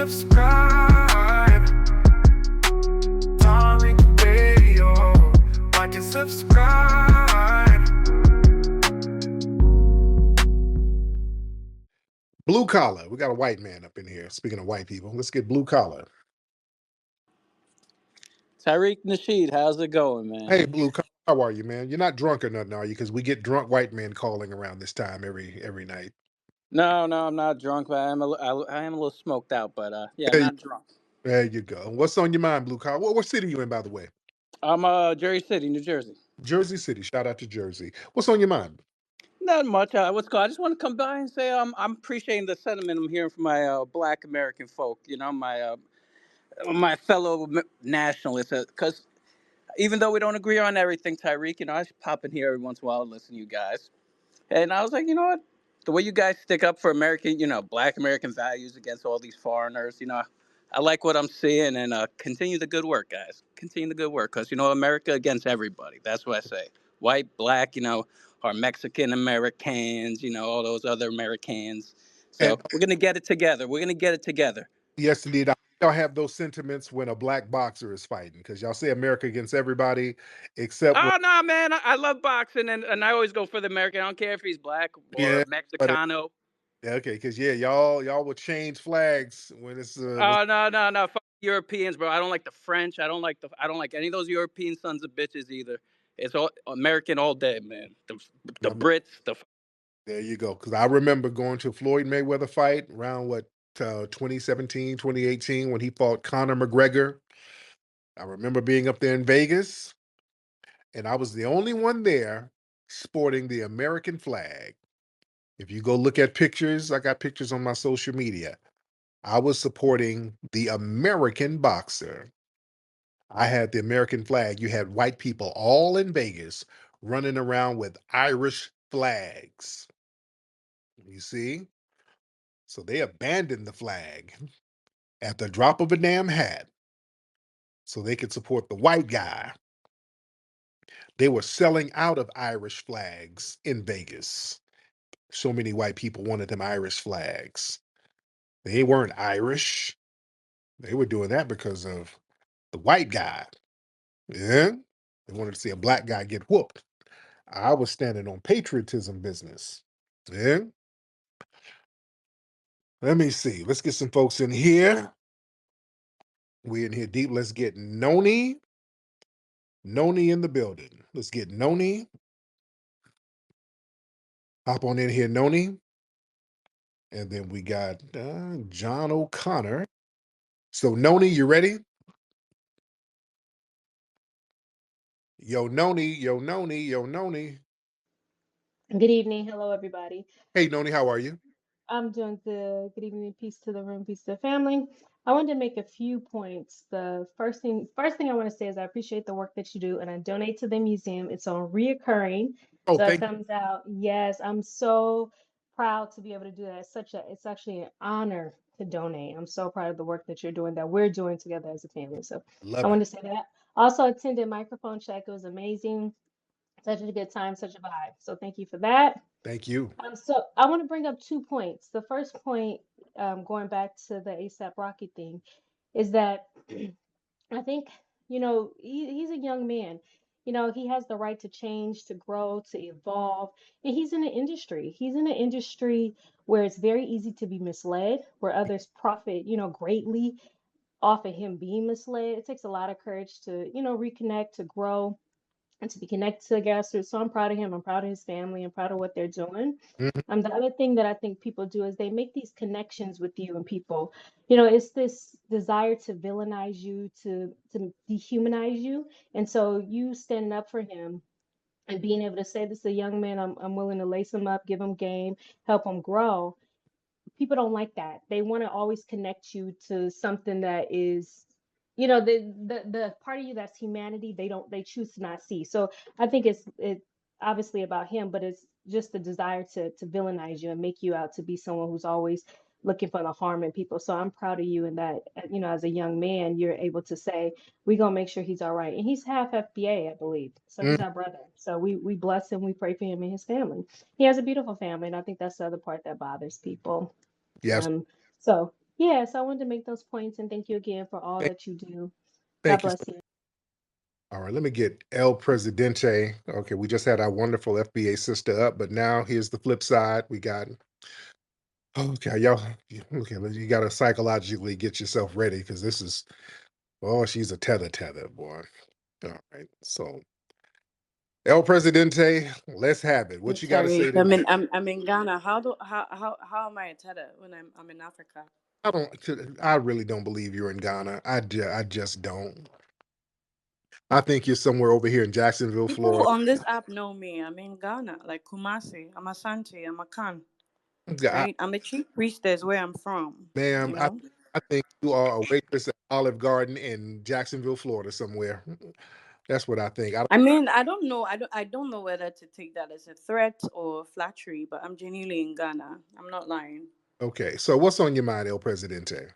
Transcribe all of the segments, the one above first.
subscribe. Tariq Radio. Like and subscribe. Blue collar. We got a white man up in here. Speaking of white people, let's get blue collar. Tariq Nasheed, how's it going, man? Hey, blue collar. How are you, man? You're not drunk or nothing, are you? Because we get drunk white men calling around this time every night. No, I'm not drunk, but I am a little smoked out, but yeah, There you, not drunk. there you go. What's on your mind, blue collar? What city are you in, by the way? I'm Jersey City, New Jersey. Jersey City. Shout out to Jersey. What's on your mind? Not much. What's going? I just want to come by and say I'm appreciating the sentiment I'm hearing from my Black American folk. You know, my fellow nationalists, because even though we don't agree on everything, Tyreek, you know, I pop in here every once in a while and listen to you guys. And I was like, you know what? The way you guys stick up for American, you know, Black American values against all these foreigners, you know, I like what I'm seeing, and continue the good work, guys. Continue the good work, because, you know, America against everybody. That's what I say. White, Black, you know, or Mexican Americans, you know, all those other Americans. And So we're going to get it together. We're going to get it together. yes, indeed. Y'all have those sentiments when a black boxer is fighting, because y'all say America against everybody, except when, Oh, no, man. I love boxing, and I always go for the American. I don't care if he's Black or yeah, but Mexicano. okay, because yeah, y'all will change flags when it's when, Oh, no! Fuck Europeans, bro. I don't like the French. I don't like any of those European sons of bitches either. It's all American all day, man. The Brits, the there you go. Because I remember going to a Floyd Mayweather fight around 2017, 2018 when he fought Conor McGregor. I remember being up there in Vegas, and I was the only one there sporting the American flag. If you go look at pictures, I got pictures on my social media. I was supporting the American boxer. I had the American flag. You had white people all in Vegas running around with Irish flags. You see? So they abandoned the flag at the drop of a damn hat so they could support the white guy. They were selling out of Irish flags in Vegas. So many white people wanted them Irish flags. They weren't Irish. They were doing that because of the white guy. Yeah. They wanted to see a black guy get whooped. I was standing on patriotism business. Yeah. Let me see. Let's get some folks in here. We in here deep. Let's get Noni. Noni in the building. Let's get Noni. Hop on in here, Noni. And then we got John O'Connor. So, Noni, you ready? Yo, Noni, yo, Noni, yo, Noni. Good evening. Hello, everybody. Hey, Noni, how are you? I'm doing good. Good evening. Peace to the room. Peace to the family. I wanted to make a few points. The first thing I want to say is I appreciate the work that you do, and I donate to the museum. It's on reoccurring, Oh, so it thank you. comes out. Yes, I'm so proud to be able to do that. It's actually an honor to donate. I'm so proud of the work that you're doing, that we're doing together as a family. So I Love it. wanted to say that. Also attended microphone check. It was amazing. Such a good time, such a vibe. So thank you for that. Thank you. So I want to bring up 2 points. The first point, going back to the ASAP Rocky thing, is that I think, he's a young man. He has the right to change, to grow, to evolve. And he's in an industry. He's in an industry where it's very easy to be misled, where others profit, greatly off of him being misled. It takes a lot of courage to, reconnect, to grow, and to be connected to the grassroots. So I'm proud of him. I'm proud of his family. I'm proud of what they're doing. Mhm. The other thing that I think people do is they make these connections with you and people. It's this desire to villainize you, to dehumanize you. And so you standing up for him and being able to say, this is a young man, I'm willing to lace him up, give him game, help him grow. People don't like that. They want to always connect you to something that is, the part of you that's humanity, they choose to not see. So I think it obviously about him, but it's just the desire to villainize you and make you out to be someone who's always looking for the harm in people. So I'm proud of you in that, as a young man, you're able to say, we're gonna make sure he's all right. And he's half FBA, I believe. So Mhm. he's our brother. So we bless him, we pray for him and his family. He has a beautiful family, and I think that's the other part that bothers people. Yes. Um, so Yes, I wanted to make those points and thank you again for all Thank, that you do. God thank you. bless you. All right, let me get El Presidente. Okay, we just had our wonderful FBA sister up, but now here's the flip side. We got, okay, y'all, okay, you got to psychologically get yourself ready because this is, oh, she's a tether, boy. All right, so El Presidente, let's have it. What you got to say Tariq, today? I'm in Ghana. How am I a tether when I'm in Africa? I really don't believe you're in Ghana. I just don't. I think you're somewhere over here in Jacksonville, People Florida. on this app know me. I'm in Ghana, like Kumasi. I'm a Santi. I'm a Khan, I, right? I'm a chief priestess where I'm from. ma'am, You know. I think you are a waitress at Olive Garden in Jacksonville, Florida, somewhere. That's what I think. I mean, I don't know. I don't know whether to take that as a threat or flattery, but I'm genuinely in Ghana. I'm not lying. Okay, so what's on your mind, El Presidente?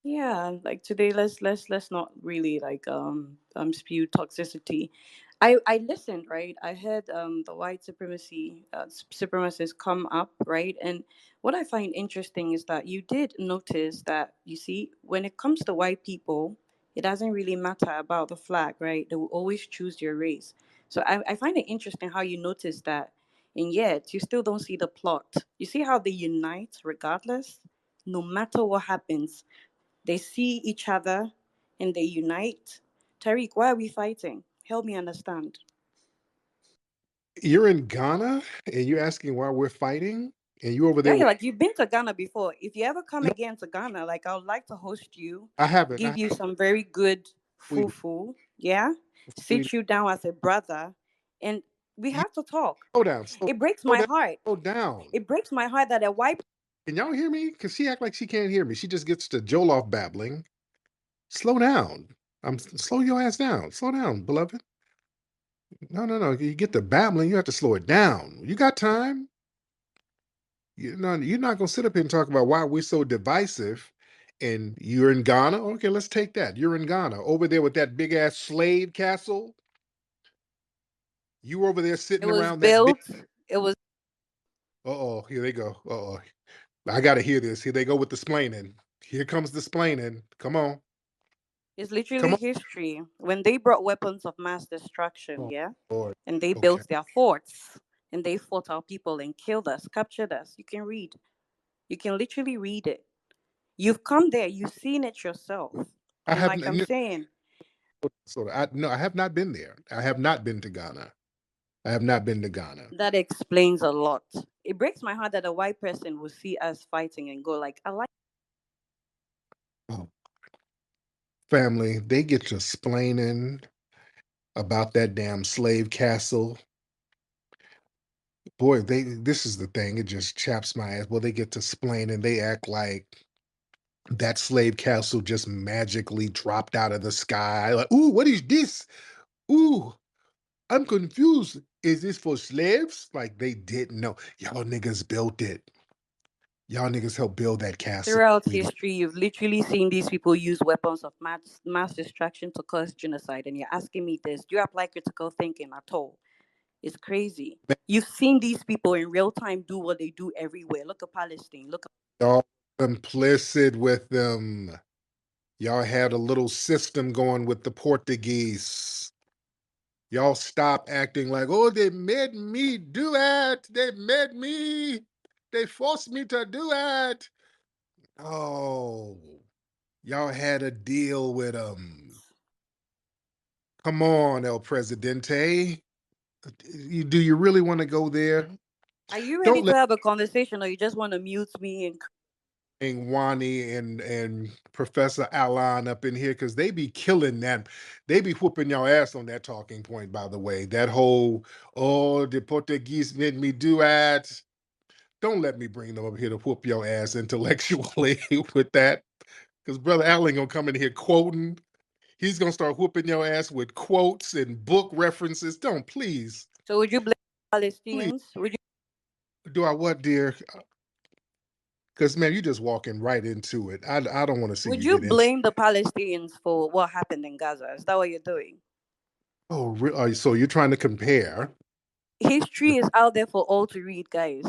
Yeah, like today, let's not really like spew toxicity. I listened, right? I heard the white supremacy supremacists come up, right? And what I find interesting is that you did notice that, you see, when it comes to white people, it doesn't really matter about the flag, right? They will always choose your race. So I find it interesting how you notice that, and yet you still don't see the plot. You see how they unite regardless, no matter what happens. They see each other and they unite. Tariq, why are we fighting? Help me understand. You're in Ghana and you're asking why we're fighting, and you over Yeah, there with like you've been to Ghana before. If you ever come no, again to Ghana, like I would like to host you, I haven't. give you some very good Sweetie, fufu, yeah? sweetie. Sit you down as a brother and we You have to talk. slow down, It breaks slow my down, heart. slow down. It breaks my heart that a white Can y'all hear me? Because she act like she can't hear me. She just gets to Joel off babbling. Slow down. Slow your ass down. Slow down, beloved. No. You get to babbling, you have to slow it down. You got time. You're not gonna sit up here and talk about why we're so divisive. And you're in Ghana. Okay, let's take that. You're in Ghana over there with that big ass slave castle. You were over there it sitting was around that big. built, it was Here they go. I gotta hear this. Here they go with the splaining. Here comes the splaining. Come on, it's come literally on. history. When they brought weapons of mass destruction, Oh yeah? Lord. And they Okay. built their forts and they fought our people and killed us, captured us. You can read. You can literally read it. You've come there, you've seen it yourself. I And have like I'm saying, sort of. No, I have not been there. I have not been to Ghana. I have not been to Ghana. that explains a lot. It breaks my heart that a white person will see us fighting and go like, I like Oh, family, they get to splaining about that damn slave castle. Boy, this is the thing. It just chaps my ass. Well, they get to splain and they act like that slave castle just magically dropped out of the sky. Like, ooh, what is this? Ooh, I'm confused. Is this for slaves? Like they didn't know. Y'all niggas built it. Y'all niggas helped build that castle. throughout history, you've literally seen these people use weapons of mass destruction to cause genocide. And you're asking me this. Do you apply critical thinking at all? It's crazy. You've seen these people in real time do what they do everywhere. Look at Palestine. Look at Y'all complicit with them. Y'all had a little system going with the Portuguese. Y'all stop acting like, oh, they made me do it. They made me. They forced me to do it. Oh, y'all had a deal with them. Come on, El Presidente. Do you really want to go there? Are you ready Don't to let have a conversation or you just want to mute me and Wani and Professor Alan up in here because they be killing that. They be whooping your ass on that talking point, by the way. That whole, oh, the Portuguese made me do that. Don't let me bring them up here to whoop your ass intellectually with that. Because Brother Allen gonna come in here quoting. He's gonna start whooping your ass with quotes and book references. Don't please, so would you blame please. Palestinians? Would you Do I what, dear? Because man, you're just walking right into it. I don't want to see would you you get in. blame the Palestinians for what happened in Gaza? Is that what you're doing? So you're trying to compare History is out there for all to read, guys.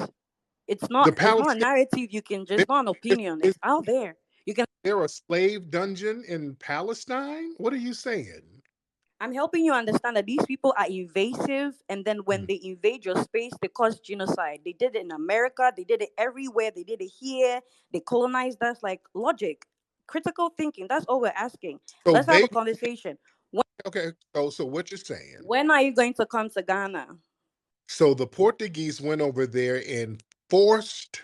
It's The not a Palestine, narrative you can just, not an opinion. is It's out there. You can. there a slave dungeon in Palestine? What are you saying? I'm helping you understand that these people are invasive, and then when Mm. they invade your space, they cause genocide. They did it in America, they did it everywhere, they did it here, they colonized us. Like, logic, critical thinking. That's all we're asking. So Let's have they a conversation. When, okay. So what you're saying? when are you going to come to Ghana? So the Portuguese went over there and forced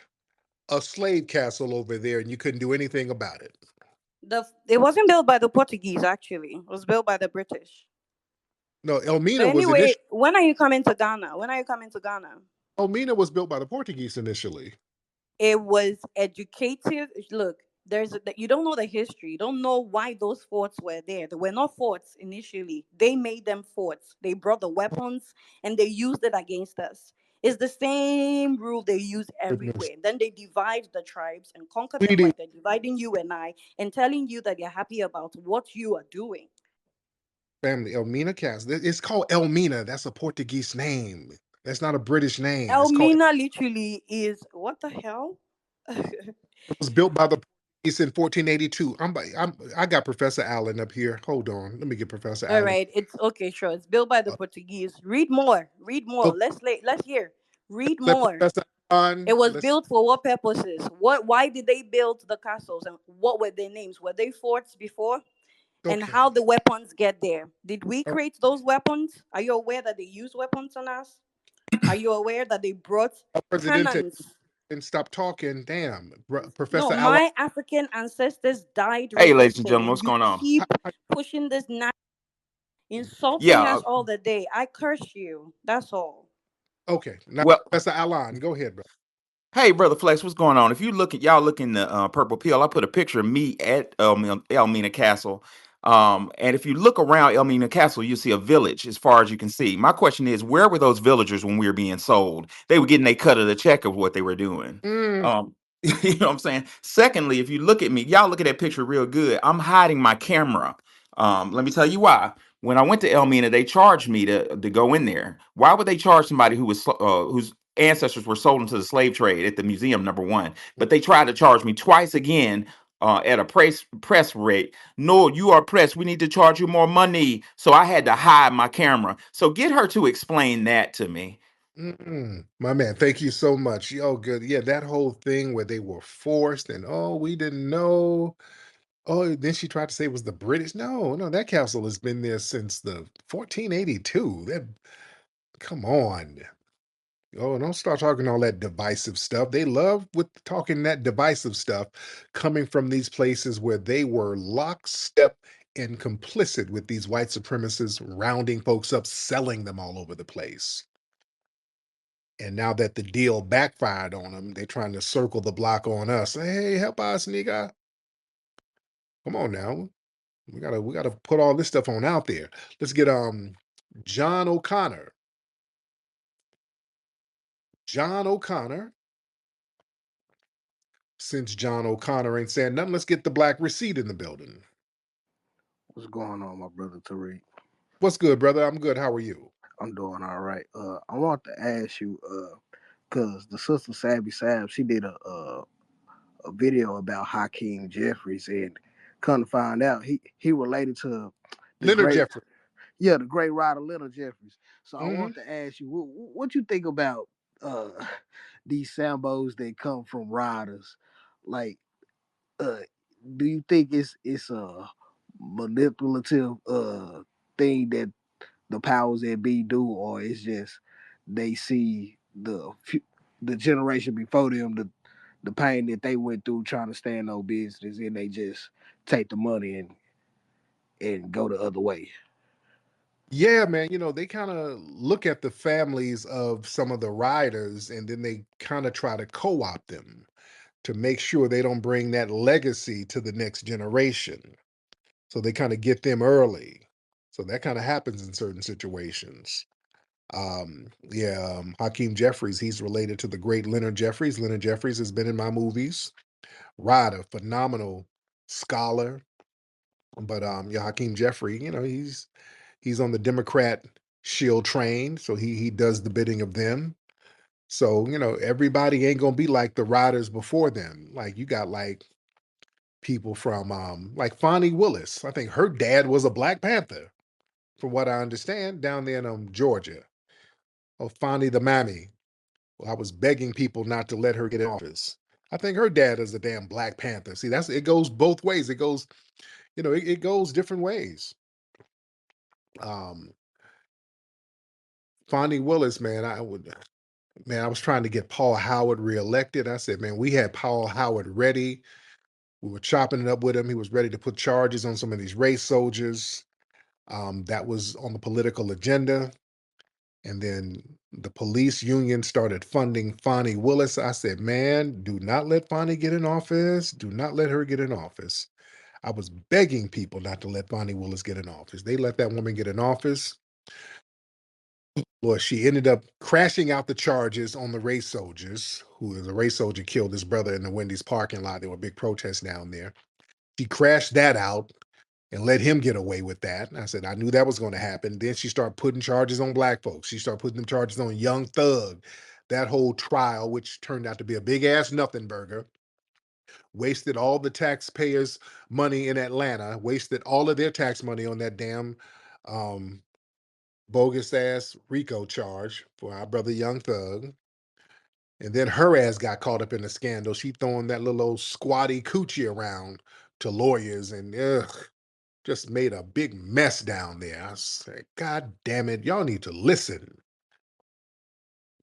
a slave castle over there, and you couldn't do anything about it. It wasn't built by the Portuguese, actually. It was built by the British. No, But Elmina was anyway, initially. when are you coming to Ghana? When are you coming to Ghana? Elmina was built by the Portuguese initially. It was educative. Look, you don't know the history. You don't know why those forts were there. They were not forts initially. They made them forts. They brought the weapons and they used it against us. It's the same rule they use Goodness. everywhere. Then they divide the tribes and conquer them Sweetie, like they're dividing you and I, and telling you that they're happy about what you are doing. family, Elmina Castle. It's called Elmina. That's a Portuguese name. That's not a British name. It's called. Elmina literally is what the hell? It was built by the Portuguese in 1482. I got Professor Allen up here. Hold on. Let me get Professor All Allen. right, it's okay, sure. It's built by the Portuguese. Read more. Read more. Okay, Let's hear. Read let more. Professor It Allen. was Let's built for what purposes? Why did they build the castles and what were their names? Were they forts before? And okay. how the weapons get there? Did we All right, create those weapons? Are you aware that they use weapons on us? Are you aware that they brought Presidente, cannons? and stop talking. Damn. No, Professor Allen. my African ancestors died Hey, ladies and resisting, gentlemen, and what's you going on? keep pushing this insulting Yeah, us all the day. I curse you. That's all. Okay. Now, well, Professor Allen, go ahead, bro. hey, brother Flex, what's going on? If you look at y'all look in the purple pill, I put a picture of me at Elmina Castle. And if you look around Elmina Castle, you see a village as far as you can see. My question is, where were those villagers when we were being sold? They were getting a cut of the check of what they were doing. Mm, Um, you know what I'm saying? Secondly, if you look at me, y'all look at that picture real good. I'm hiding my camera. Let me tell you why. When I went to Elmina, they charged me to go in there. Why would they charge somebody whose ancestors were sold into the slave trade at the museum, number one? But they tried to charge me twice again at a press rate. No, you are pressed. We need to charge you more money. So I had to hide my camera. So get her to explain that to me. my man, thank you so much. Oh, good. Yeah, that whole thing where they were forced and oh, we didn't know. Oh, then she tried to say it was the British. No, no, that castle has been there since the 1482. That come on. Oh, don't start talking all that divisive stuff. They love with talking that divisive stuff coming from these places where they were lockstep and complicit with these white supremacists, rounding folks up, selling them all over the place. And now that the deal backfired on them, they're trying to circle the block on us. Hey, help us, nigga. Come on now. We gotta put all this stuff on out there. Let's get John O'Connor. John O'Connor. Since John O'Connor ain't saying nothing, let's get the black receipt in the building. What's going on, my brother Tariq? What's good, brother? I'm good. How are you? I'm doing all right. I want to ask you, cause the sister Sabby Sab, she did a video about Hakeem Jeffries, and come to find out, he related to the Leonard great, Jeffrey. yeah, the great writer Leonard Jeffries. So I Hmm. want to ask you, what you think about uh these Sambos that come from riders, like uh, do you think it's a manipulative thing that the powers that be do, or it's just they see the generation before them, the pain that they went through trying to stand no business, and they just take the money and go the other way. Yeah, man. They kind of look at the families of some of the riders and then they kind of try to co opt them to make sure they don't bring that legacy to the next generation. So they kind of get them early. So that kind of happens in certain situations. Yeah, Hakeem Jeffries, he's related to the great Leonard Jeffries. Leonard Jeffries has been in my movies. Rider, phenomenal scholar. But yeah, Hakeem Jeffrey, he's on the Democrat shield train, so he does the bidding of them. So, everybody ain't gonna be like the riders before them. Like you got like people from like Fonnie Willis. I think her dad was a Black Panther, from what I understand, down there in Georgia. Oh, Fonnie the Mammy. Well, I was begging people not to let her get in office. I think her dad is a damn Black Panther. See, it goes both ways. It goes, it goes different ways. Um, Fonnie Willis, man, I was trying to get Paul Howard reelected. I said, man, we had Paul Howard ready. We were chopping it up with him. He was ready to put charges on some of these race soldiers. That was on the political agenda. And then the police union started funding Fonnie Willis. I said, man, do not let Fonnie get in office. Do not let her get in office. I was begging people not to let Fonnie Willis get in office. They let that woman get in office. Well, she ended up crashing out the charges on the race soldiers, the race soldier killed his brother in the Wendy's parking lot. There were big protests down there. She crashed that out and let him get away with that. And I said, I knew that was going to happen. Then she started putting charges on Black folks. She started putting them charges on Young Thug. That whole trial, which turned out to be a big ass nothing burger, wasted all the taxpayers' money in Atlanta, wasted all of their tax money on that damn um, bogus ass RICO charge for our brother Young Thug. And then her ass got caught up in the scandal. She throwing that little old squatty coochie around to lawyers and just made a big mess down there. I said, God damn it, y'all need to listen.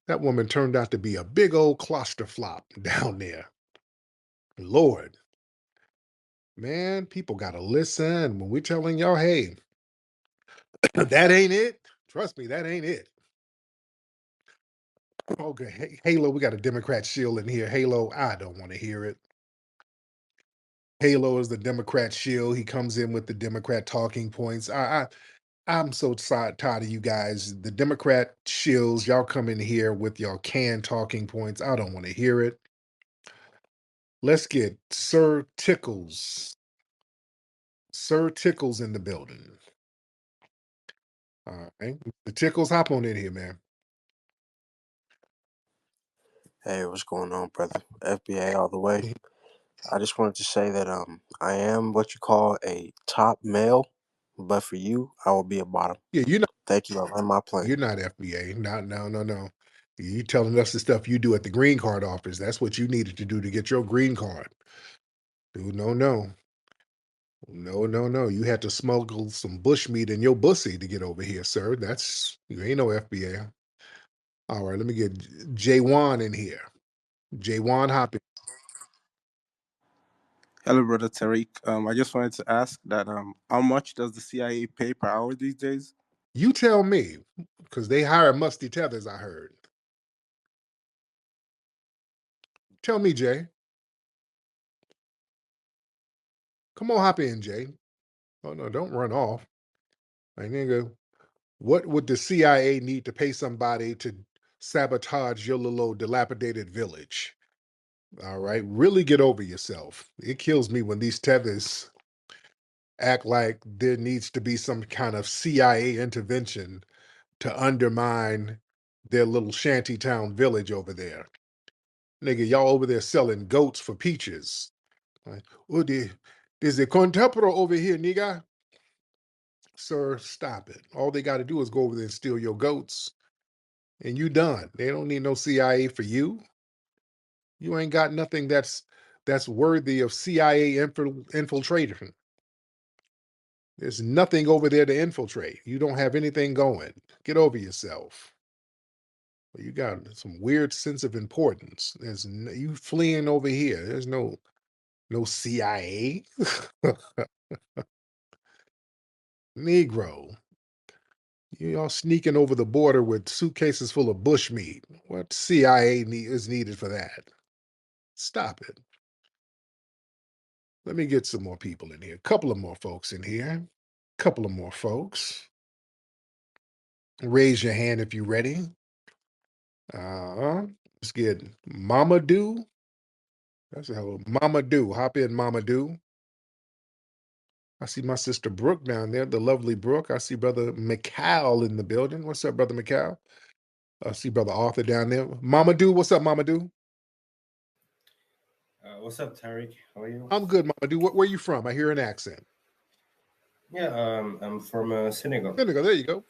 That woman turned out to be a big old cluster flop down there. Lord, man, people got to listen. When we're telling y'all, hey, that ain't it, trust me, that ain't it. Okay, Halo, we got a Democrat shield in here. Halo, I don't want to hear it. Halo is the Democrat shield. He comes in with the Democrat talking points. I'm so tired of you guys. The Democrat shills, y'all come in here with your canned talking points. I don't want to hear it. Let's get Sir Tickles. Sir Tickles in the building. All right. The Tickles, hop on in here, man. Hey, what's going on, brother? FBA all the way. I just wanted to say that I am what you call a top male, but for you, I will be a bottom. Yeah, Thank you. I land my plane. you're not FBA. No. You telling us the stuff you do at the green card office. That's what you needed to do to get your green card. Dude, no. You had to smuggle some bush meat in your bussy to get over here, sir. You ain't no FBA. All right, let me get J1 in here. J1 Hopping. Hello, brother Tariq. I just wanted to ask that how much does the CIA pay per hour these days? You tell me, because they hire musty tethers, I heard. Tell me, Jay. Come on, hop in, Jay. Oh no, don't run off. Like, nigga, what would the CIA need to pay somebody to sabotage your little old dilapidated village? All right, really get over yourself. It kills me when these tethers act like there needs to be some kind of CIA intervention to undermine their little shantytown village over there. Nigga, y'all over there selling goats for peaches. Like, oh, there's a contemporo over here, nigga. Sir, stop it. All they got to do is go over there and steal your goats, and you done. They don't need no CIA for you. You ain't got nothing that's worthy of CIA infiltration. There's nothing over there to infiltrate. You don't have anything going. Get over yourself. You got some weird sense of importance. You fleeing over here. There's no CIA. Negro. You all sneaking over the border with suitcases full of bushmeat. What CIA is needed for that? Stop it. Let me get some more people in here. A couple of more folks in here. Couple of more folks. Raise your hand if you're ready. Let's get Mama Do. That's a hell of Mama Do. Hop in, Mama Do. I see my sister Brooke down there, the lovely Brooke. I see brother McCall in the building. What's up, brother McCall? I see Brother Arthur down there. Mama Do, what's up, Mama Do? What's up, Tariq? How are you? I'm good, Mama Do. Where you from? I hear an accent. Yeah, I'm from Senegal. Senegal, there you go.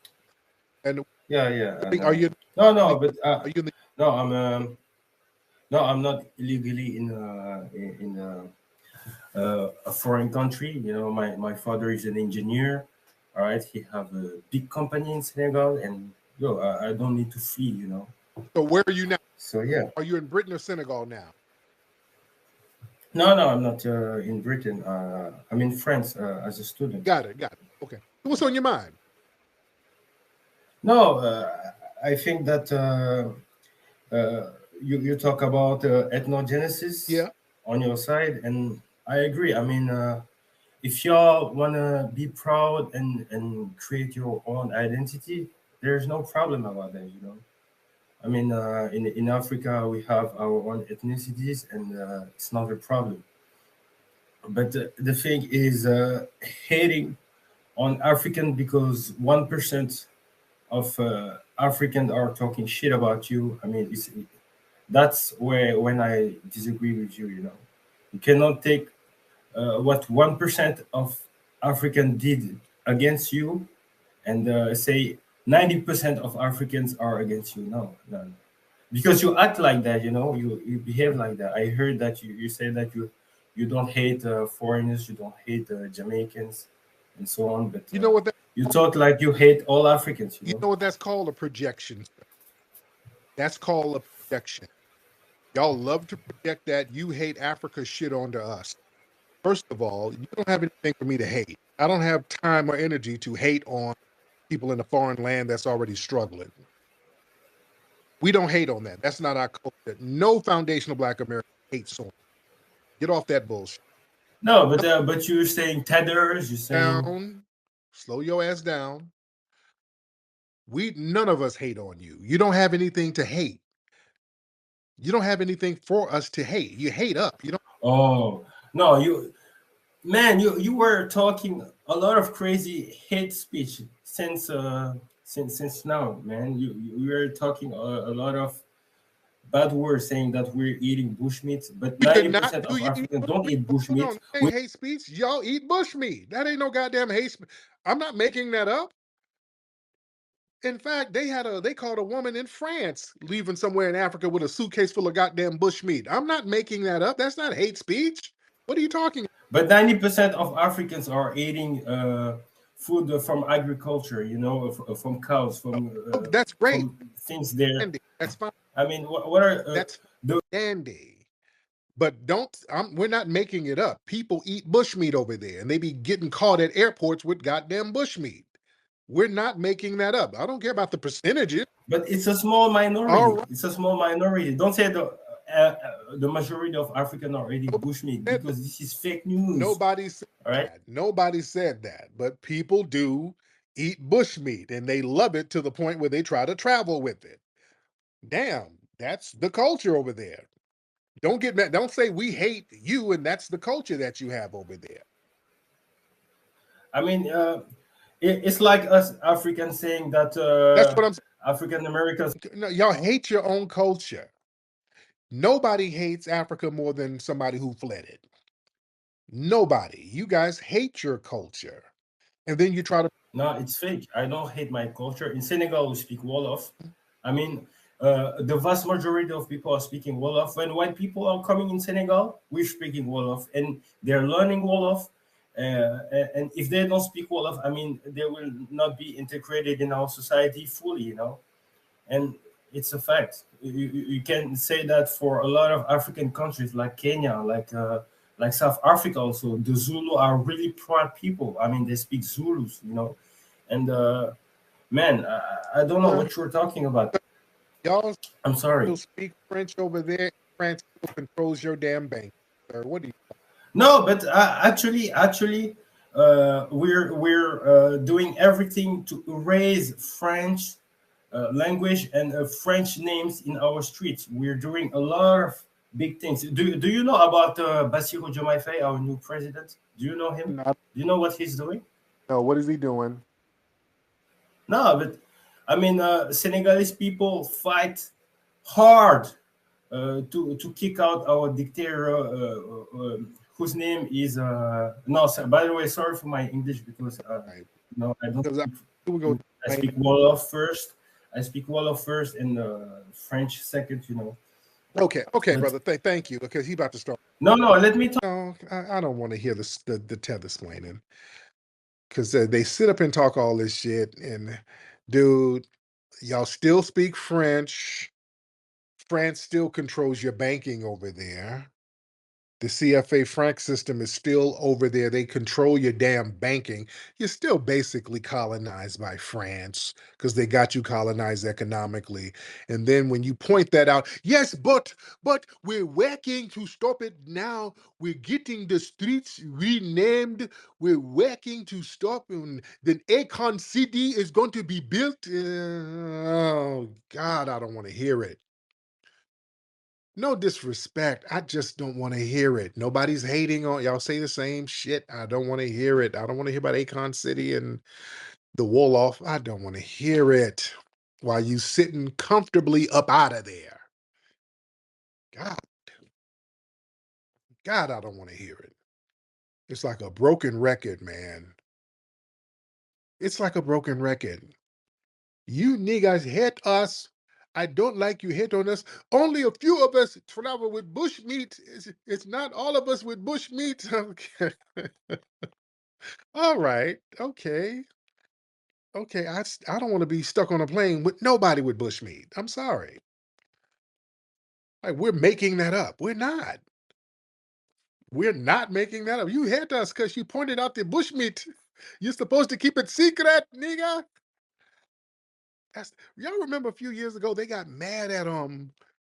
And Yeah. And, are you? no, but Are you in the? no, I'm not illegally in a foreign country. You know, my father is an engineer. All right, he have a big company in Senegal, and I don't need to flee. You know. So where are you now? So yeah. Are you in Britain or Senegal now? No, I'm not in Britain. I'm in France as a student. Got it. Okay. What's on your mind? No, I think that you talk about ethnogenesis Yeah. on your side, and I agree. I mean, if y'all want to be proud and create your own identity, there's no problem about that, you know. I mean, in Africa, we have our own ethnicities, and it's not a problem. But the thing is, hating on African because 1% of Africans are talking shit about you. I mean, that's where when I disagree with you. You know, you cannot take what 1% of African did against you and say 90% of Africans are against you. No, because you act like that. You know, you behave like that. I heard that you say that you don't hate foreigners, you don't hate Jamaicans, and so on. But you know what? You talk like you hate all Africans. You know what that's called? A projection. That's called a projection. Y'all love to project that you hate Africa shit onto us. First of all, you don't have anything for me to hate. I don't have time or energy to hate on people in a foreign land that's already struggling. We don't hate on that. That's not our culture. No foundational Black American hates on. Get off that bullshit. No, but you're saying tethers. You're saying down. Slow your ass down. None of us hate on you. You don't have anything to hate. You don't have anything for us to hate. You hate up. You don't. Oh no, you were talking a lot of crazy hate speech since now, man. You were talking a lot of bad words, saying that we're eating bushmeat, but 90% of Africans don't eat bushmeat. That ain't hate speech. Y'all eat bushmeat. That ain't no goddamn hate speech. I'm not making that up. In fact, they caught a woman in France leaving somewhere in Africa with a suitcase full of goddamn bushmeat. I'm not making that up. That's not hate speech. What are you talking about? But 90% of Africans are eating food from agriculture, you know, from cows, from that's great. From things there. Dandy. That's fine. I mean, what are that's dandy. But we're not making it up. People eat bushmeat over there, and they be getting caught at airports with goddamn bushmeat. We're not making that up. I don't care about the percentages. But it's a small minority. Right. It's a small minority. Don't say the majority of Africans are eating bushmeat, because this is fake news. Nobody said that. Nobody said that. But people do eat bushmeat, and they love it to the point where they try to travel with it. Damn, that's the culture over there. Don't get mad. Don't say we hate you, and that's the culture that you have over there. I mean, it's like us Africans saying that that's what I'm saying. African Americans. No, y'all hate your own culture. Nobody hates Africa more than somebody who fled it. Nobody. You guys hate your culture. And then you try to. No, it's fake. I don't hate my culture. In Senegal, we speak Wolof. I mean, the vast majority of people are speaking Wolof. When white people are coming in Senegal, we're speaking Wolof, and they're learning Wolof. And if they don't speak Wolof, I mean, they will not be integrated in our society fully, you know. And it's a fact. You can say that for a lot of African countries like Kenya, like South Africa also. The Zulu are really proud people. I mean, they speak Zulus, you know. And man, I don't know what you're talking about. Y'all, I'm sorry. Speak French over there. France controls your damn bank, sir. What do you? No, but actually, we're doing everything to erase French language and French names in our streets. We're doing a lot of big things. Do you know about Bassirou Diomaye Faye, our new president? Do you know him? Do you know what he's doing? No, what is he doing? No, but I mean, Senegalese people fight hard to kick out our dictator, whose name is no. By the way, sorry for my English because Right. no, I don't Because speak. we go I speak Wolof first. I speak Wolof first and French second. You know. okay, But brother. Thank you, because he about to start. no, let me talk. No, I don't want to hear the tether explaining, because they sit up and talk all this shit, and dude, y'all still speak French. France still controls your banking over there. The CFA franc system is still over there. They control your damn banking. You're still basically colonized by France because they got you colonized economically. And then when you point that out, yes, but we're working to stop it now. We're getting the streets renamed. We're working to stop, and then Akon City is going to be built. Oh God, I don't want to hear it. No disrespect. I just don't want to hear it. Nobody's hating on y'all. Say the same shit. I don't want to hear it. I don't want to hear about Akon City and the Wolof. I don't want to hear it while you sitting comfortably up out of there. God, I don't want to hear it. It's like a broken record, man. It's like a broken record. You niggas hate us. I don't like you hate on us. Only a few of us travel with bush meat. It's not all of us with bush meat. Okay. All right. Okay. Okay. I don't want to be stuck on a plane with nobody with bush meat. I'm sorry. Like, we're making that up. We're not. We're not making that up. You hate us because you pointed out the bush meat. You're supposed to keep it secret, nigga. Y'all remember a few years ago they got mad at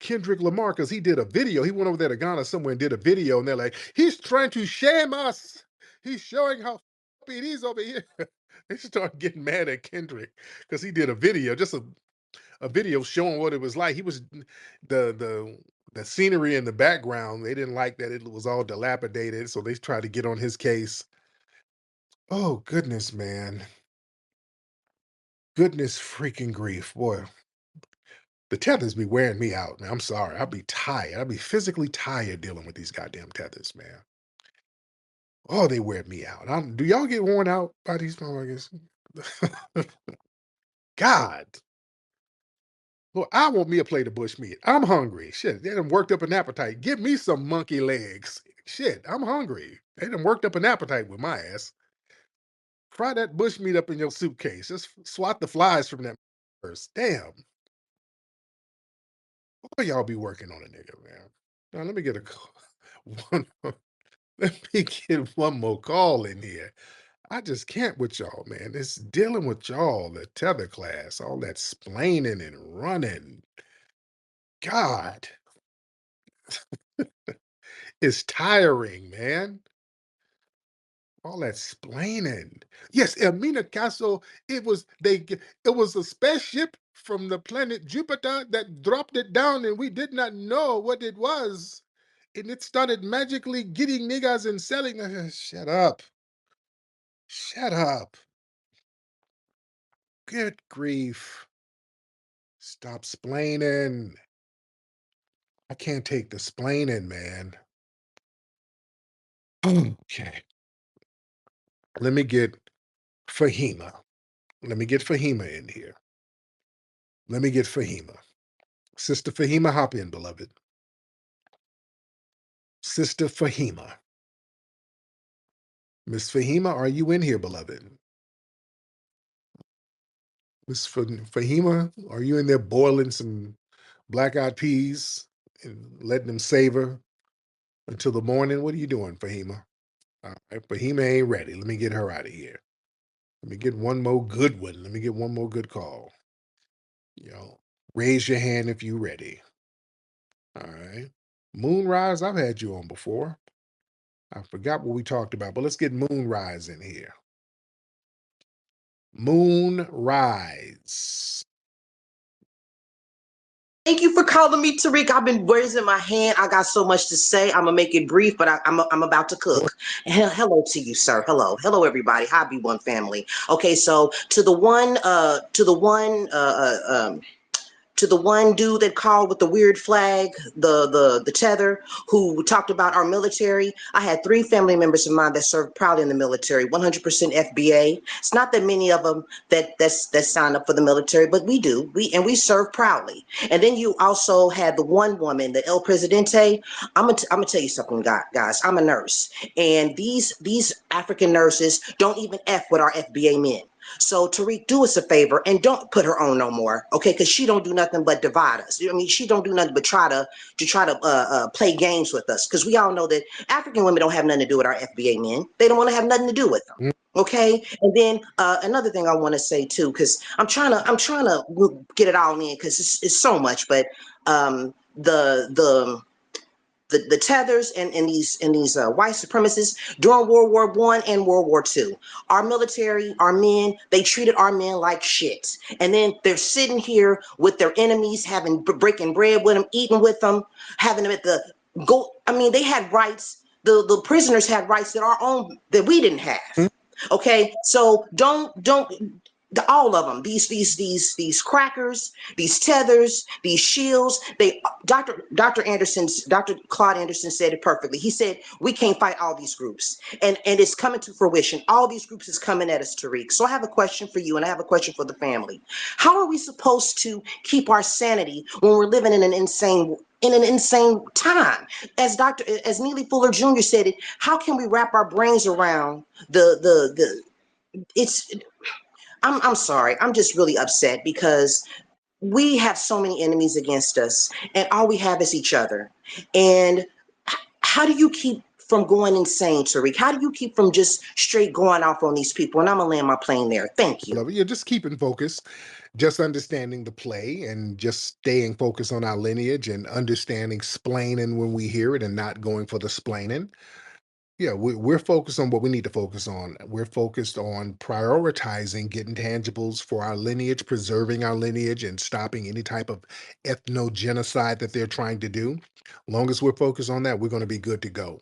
Kendrick Lamar because he did a video. He went over there to Ghana somewhere and did a video, and they're like, he's trying to shame us. He's showing how it is over here. They started getting mad at Kendrick because he did a video, just a video showing what it was like. He was the scenery in the background. They didn't like that it was all dilapidated, so they tried to get on his case. Oh goodness, man. Goodness freaking grief, boy. The tethers be wearing me out, man. I'm sorry. I'll be tired. I'll be physically tired dealing with these goddamn tethers, man. Oh, they wear me out. Do y'all get worn out by these motherfuckers? God. Well, I want me a plate of bush meat. I'm hungry. Shit, they done worked up an appetite. Give me some monkey legs. Shit, I'm hungry. They done worked up an appetite with my ass. Fry that bush meat up in your suitcase. Just swat the flies from that first. Damn. Boy, y'all be working on a nigga, man. Now, let me get a call. One, let me get one more call in here. I just can't with y'all, man. It's dealing with y'all, the tether class, all that splaining and running. God, it's tiring, man. All that splaining. Yes, Elmina Castle, it was a spaceship from the planet Jupiter that dropped it down, and we did not know what it was. And it started magically getting niggas and selling. Shut up. Shut up. Good grief. Stop splaining. I can't take the splaining, man. Okay. Let me get Fahima. Let me get Fahima in here. Let me get Fahima. Sister Fahima, hop in, beloved. Sister Fahima. Miss Fahima, are you in here, beloved? Miss Fahima, are you in there boiling some black-eyed peas and letting them savor until the morning? What are you doing, Fahima? All right, Fahima ain't ready. Let me get her out of here. Let me get one more good one. Let me get one more good call. Raise your hand if you're ready. All right. Moonrise, I've had you on before. I forgot what we talked about, but let's get Moonrise in here. Moonrise. Thank you for calling me, Tariq. I've been raising my hand. I got so much to say. I'm gonna make it brief, but I'm about to cook. Hello to you, sir. Hello, everybody. Hobby One family. Okay, so to the one dude that called with the weird flag, the tether, who talked about our military. I had 3 family members of mine that served proudly in the military, 100% FBA. It's not that many of them that signed up for the military, but we do. We serve proudly. And then you also had the one woman, the El Presidente. I'm gonna tell you something, guys. I'm a nurse, and these African nurses don't even F with our FBA men. So Tariq, do us a favor and don't put her on no more, okay? Because she don't do nothing but divide us. I mean, she don't do nothing but try to play games with us. Because we all know that African women don't have nothing to do with our FBA men. They don't want to have nothing to do with them. Okay, and then another thing I want to say too, because I'm trying to get it all in because it's so much, but the tethers and these white supremacists during World War I and World War II. Our military, our men, they treated our men like shit. And then they're sitting here with their enemies, breaking bread with them, eating with them, having them at the go. I mean, they had rights. The prisoners had rights that we didn't have. Okay, so don't all of them, these crackers, these tethers, these shields, Dr. Claude Anderson said it perfectly. He said we can't fight all these groups, and it's coming to fruition. All these groups is coming at us, Tariq. So I have a question for you, and I have a question for the family. How are we supposed to keep our sanity when we're living in an insane time? As Neely Fuller Jr. said it, how can we wrap our brains around it's I'm sorry. I'm just really upset because we have so many enemies against us, and all we have is each other. And how do you keep from going insane, Tariq? How do you keep from just straight going off on these people? And I'm gonna land my plane there. Thank you. Love it. You're just keeping focus, just understanding the play and just staying focused on our lineage and understanding splaining when we hear it and not going for the splaining. Yeah, we're focused on what we need to focus on. We're focused on prioritizing getting tangibles for our lineage, preserving our lineage, and stopping any type of ethnogenocide that they're trying to do. Long as we're focused on that, we're going to be good to go.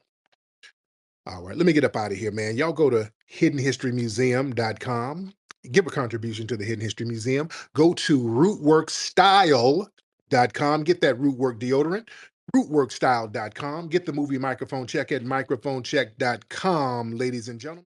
All right, let me get up out of here, man. Y'all go to hiddenhistorymuseum.com. Give a contribution to the Hidden History Museum. Go to rootworkstyle.com. Get that rootwork deodorant. Rootworkstyle.com. Get the movie Microphone Check at microphonecheck.com, ladies and gentlemen.